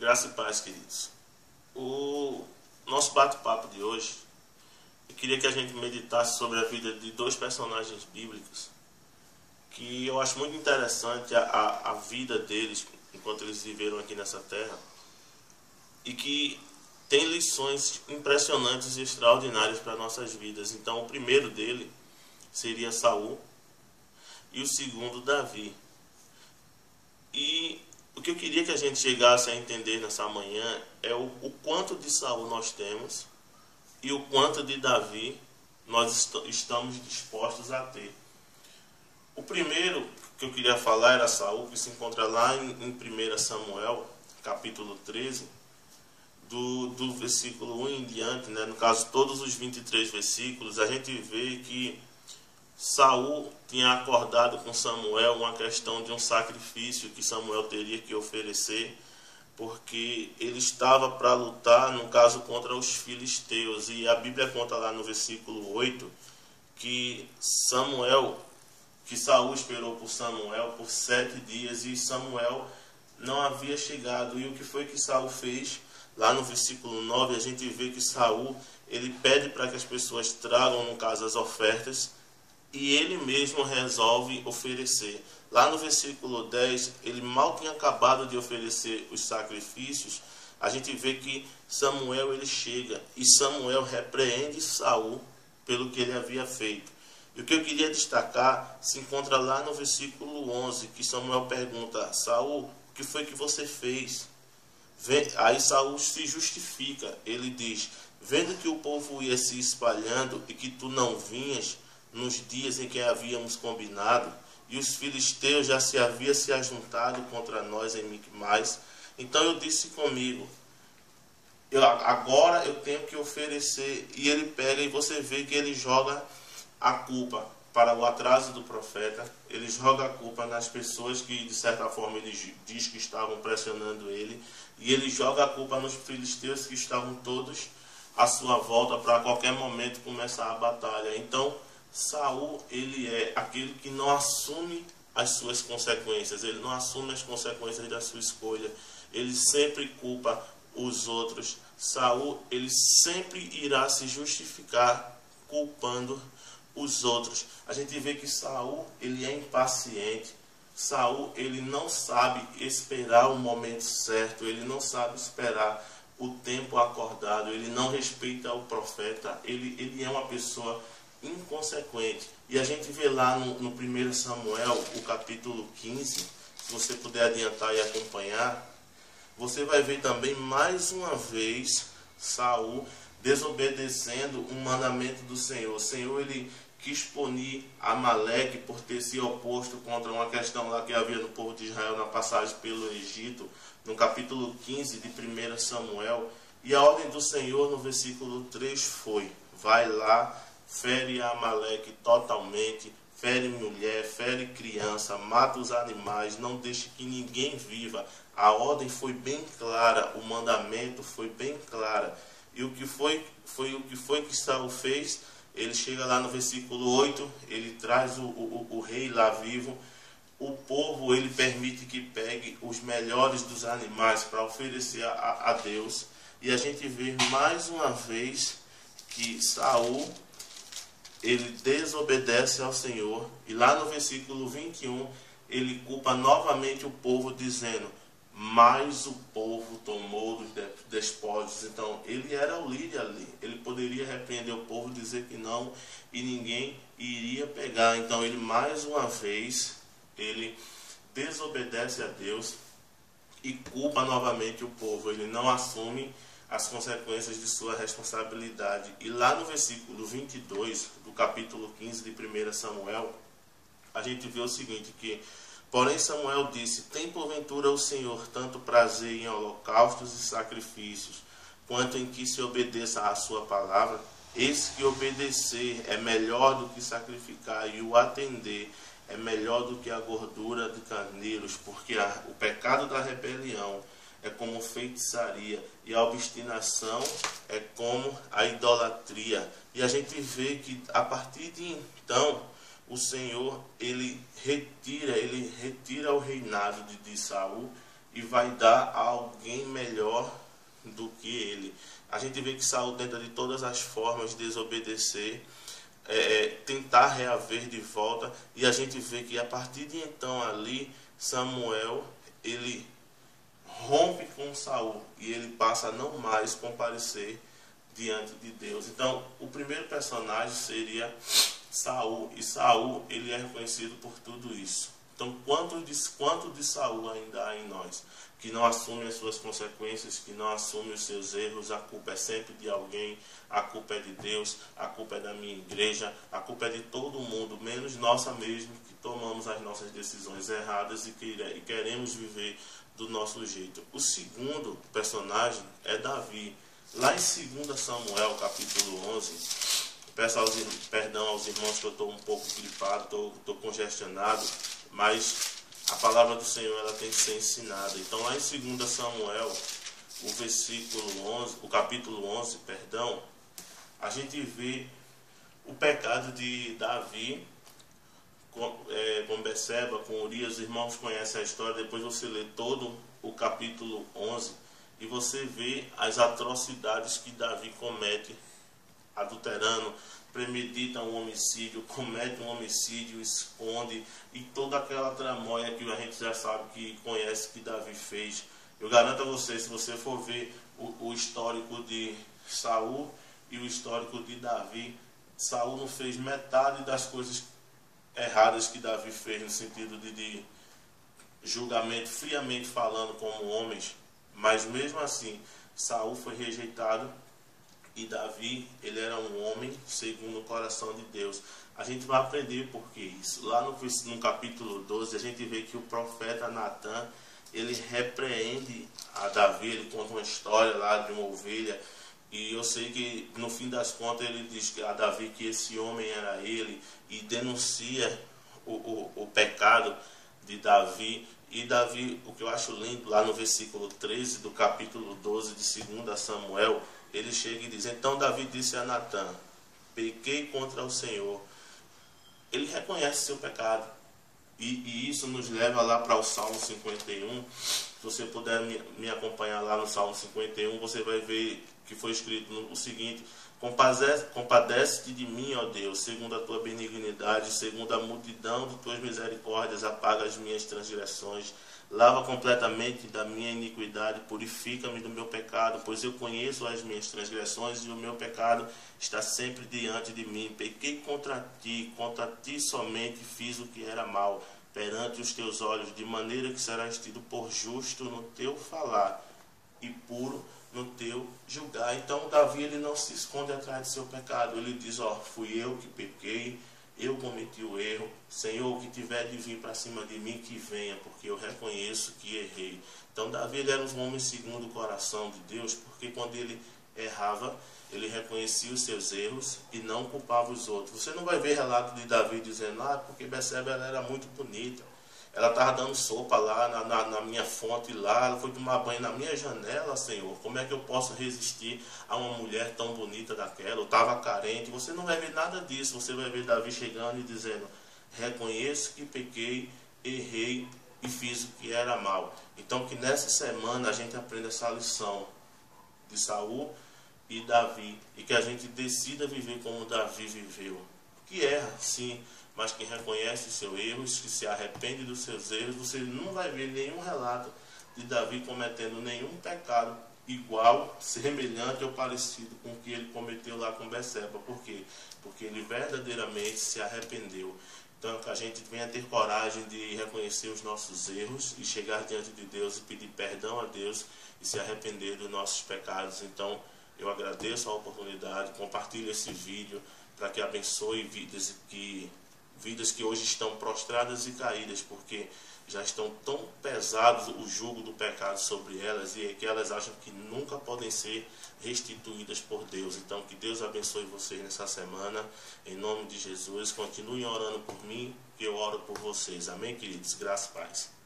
Graça e paz, queridos. O nosso bate-papo de hoje, eu queria que a gente meditasse sobre a vida de dois personagens bíblicos que eu acho muito interessante a vida deles enquanto eles viveram aqui nessa terra e que tem lições impressionantes e extraordinárias para nossas vidas. Então, o primeiro dele seria Saul e o segundo Davi. E o que eu queria que a gente chegasse a entender nessa manhã é o quanto de Saul nós temos e o quanto de Davi nós estamos dispostos a ter. O primeiro que eu queria falar era Saul, que se encontra lá em 1 Samuel, capítulo 13, do versículo 1 em diante, né? No caso, todos os 23 versículos, a gente vê que Saul tinha acordado com Samuel uma questão de um sacrifício que Samuel teria que oferecer, porque ele estava para lutar, no caso, contra os filisteus. E a Bíblia conta lá no versículo 8 que Saul esperou por Samuel por 7 dias e Samuel não havia chegado. E o que foi que Saul fez? Lá no versículo 9 a gente vê que Saul, ele pede para que as pessoas tragam, no caso, as ofertas, e ele mesmo resolve oferecer. Lá no versículo 10, ele mal tinha acabado de oferecer os sacrifícios, a gente vê que Samuel ele chega e Samuel repreende Saul pelo que ele havia feito. E o que eu queria destacar se encontra lá no versículo 11, que Samuel pergunta: Saul, o que foi que você fez? Aí Saul se justifica, ele diz: vendo que o povo ia se espalhando e que tu não vinhas nos dias em que havíamos combinado, e os filisteus já se haviam se ajuntado contra nós em Micmais, então eu disse comigo, agora eu tenho que oferecer. E ele pega, e você vê que ele joga a culpa para o atraso do profeta, ele joga a culpa nas pessoas que de certa forma ele diz que estavam pressionando ele, e ele joga a culpa nos filisteus que estavam todos à sua volta para a qualquer momento começar a batalha. Então Saul, ele é aquele que não assume as suas consequências, ele não assume as consequências da sua escolha, ele sempre culpa os outros. Saul, ele sempre irá se justificar culpando os outros. A gente vê que Saul, ele é impaciente. Saul, ele não sabe esperar o momento certo, ele não sabe esperar o tempo acordado, ele não respeita o profeta, ele é uma pessoa inconsequente. E a gente vê lá no 1 Samuel, o capítulo 15, se você puder adiantar e acompanhar, você vai ver também mais uma vez Saul desobedecendo um mandamento do Senhor. O Senhor, ele quis punir Amaleque por ter se oposto contra uma questão lá que havia no povo de Israel na passagem pelo Egito, no capítulo 15 de 1 Samuel. E a ordem do Senhor no versículo 3 foi: vai lá, fere Amaleque totalmente, fere mulher, fere criança, mata os animais, não deixe que ninguém viva. A ordem foi bem clara, o mandamento foi bem clara. E o que foi que Saul fez? Ele chega lá no versículo 8, ele traz o rei lá vivo. O povo, ele permite que pegue os melhores dos animais para oferecer a Deus. E a gente vê mais uma vez que Saul, ele desobedece ao Senhor. E lá no versículo 21, ele culpa novamente o povo, dizendo: mas o povo tomou dos despojos. Então, ele era o líder ali. Ele poderia repreender o povo, dizer que não, e ninguém iria pegar. Então, ele mais uma vez, ele desobedece a Deus e culpa novamente o povo. Ele não assume as consequências de sua responsabilidade. E lá no versículo 22 do capítulo 15 de 1 Samuel, a gente vê o seguinte, que porém Samuel disse: tem porventura o Senhor tanto prazer em holocaustos e sacrifícios, quanto em que se obedeça à sua palavra? Eis que obedecer é melhor do que sacrificar, e o atender é melhor do que a gordura de carneiros, porque o pecado da rebelião é como feitiçaria, e a obstinação é como a idolatria. E a gente vê que a partir de então o Senhor, ele retira o reinado de Saul e vai dar a alguém alguém melhor do que ele. A gente vê que Saul tenta de todas as formas desobedecer, tentar reaver de volta, e a gente vê que a partir de então ali, Samuel, ele rompe com Saul, e ele passa a não mais comparecer diante de Deus. Então, o primeiro personagem seria Saul, e Saul, ele é reconhecido por tudo isso. Então, quanto de Saul ainda há em nós, que não assume as suas consequências, que não assume os seus erros? A culpa é sempre de alguém, a culpa é de Deus, a culpa é da minha igreja, a culpa é de todo mundo, menos nossa mesmo, que tomamos as nossas decisões erradas e queremos viver do nosso jeito. O segundo personagem é Davi. Lá em 2 Samuel, capítulo 11, peço perdão aos irmãos que eu estou um pouco gripado, estou congestionado, mas a palavra do Senhor ela tem que ser ensinada. Então lá em 2 Samuel, o capítulo 11, perdão, a gente vê o pecado de Davi com Betseba, com Urias. Os irmãos conhecem a história, depois você lê todo o capítulo 11 e você vê as atrocidades que Davi comete, adulterando, premedita um homicídio, comete um homicídio, esconde, e toda aquela tramóia que a gente já sabe, que conhece, que Davi fez. Eu garanto a você, se você for ver o histórico de Saul e o histórico de Davi, Saul não fez metade das coisas erradas que Davi fez, no sentido de julgamento, friamente falando, como homens. Mas mesmo assim, Saul foi rejeitado, e Davi, ele era um homem segundo o coração de Deus. A gente vai aprender por que isso. Lá no capítulo 12, a gente vê que o profeta Natan, ele repreende a Davi, ele conta uma história lá de uma ovelha, e eu sei que no fim das contas ele diz a Davi que esse homem era ele, e denuncia o pecado de Davi. E Davi, o que eu acho lindo, lá no versículo 13 do capítulo 12 de 2 Samuel, ele chega e diz: então Davi disse a Natan, pequei contra o Senhor. Ele reconhece seu pecado. E isso nos leva lá para o Salmo 51. Se você puder me acompanhar lá no Salmo 51, você vai ver que foi escrito o seguinte: compadece-te de mim, ó Deus, segundo a tua benignidade, segundo a multidão de tuas misericórdias, apaga as minhas transgressões, lava completamente da minha iniquidade, purifica-me do meu pecado, pois eu conheço as minhas transgressões e o meu pecado está sempre diante de mim. Pequei contra ti somente fiz o que era mal perante os teus olhos, de maneira que serás tido por justo no teu falar e puro no teu julgar. Então Davi, ele não se esconde atrás de seu pecado. Ele diz: ó, fui eu que pequei, eu cometi o erro. Senhor, o que tiver de vir para cima de mim, que venha, porque eu reconheço que errei. Então Davi, ele era um homem segundo o coração de Deus, porque quando ele errava, ele reconhecia os seus erros e não culpava os outros. Você não vai ver relato de Davi dizendo: ah, porque Betseba, ela era muito bonita, ela estava dando sopa lá na minha fonte lá, ela foi tomar banho na minha janela, Senhor. Como é que eu posso resistir a uma mulher tão bonita daquela? Eu estava carente. Você não vai ver nada disso. Você vai ver Davi chegando e dizendo: reconheço que pequei, errei e fiz o que era mal. Então que nessa semana a gente aprenda essa lição de Saul e Davi, e que a gente decida viver como Davi viveu, que erra sim, mas que reconhece os seus erros, que se arrepende dos seus erros. Você não vai ver nenhum relato de Davi cometendo nenhum pecado igual, semelhante ou parecido com o que ele cometeu lá com Betseba. Por quê? Porque ele verdadeiramente se arrependeu. Então que a gente venha ter coragem de reconhecer os nossos erros e chegar diante de Deus e pedir perdão a Deus e se arrepender dos nossos pecados. Então eu agradeço a oportunidade, compartilhe esse vídeo para que abençoe vidas que hoje estão prostradas e caídas, porque já estão tão pesados o jugo do pecado sobre elas, e que elas acham que nunca podem ser restituídas por Deus. Então que Deus abençoe vocês nessa semana, em nome de Jesus. Continuem orando por mim, que eu oro por vocês. Amém, queridos? Graça e paz.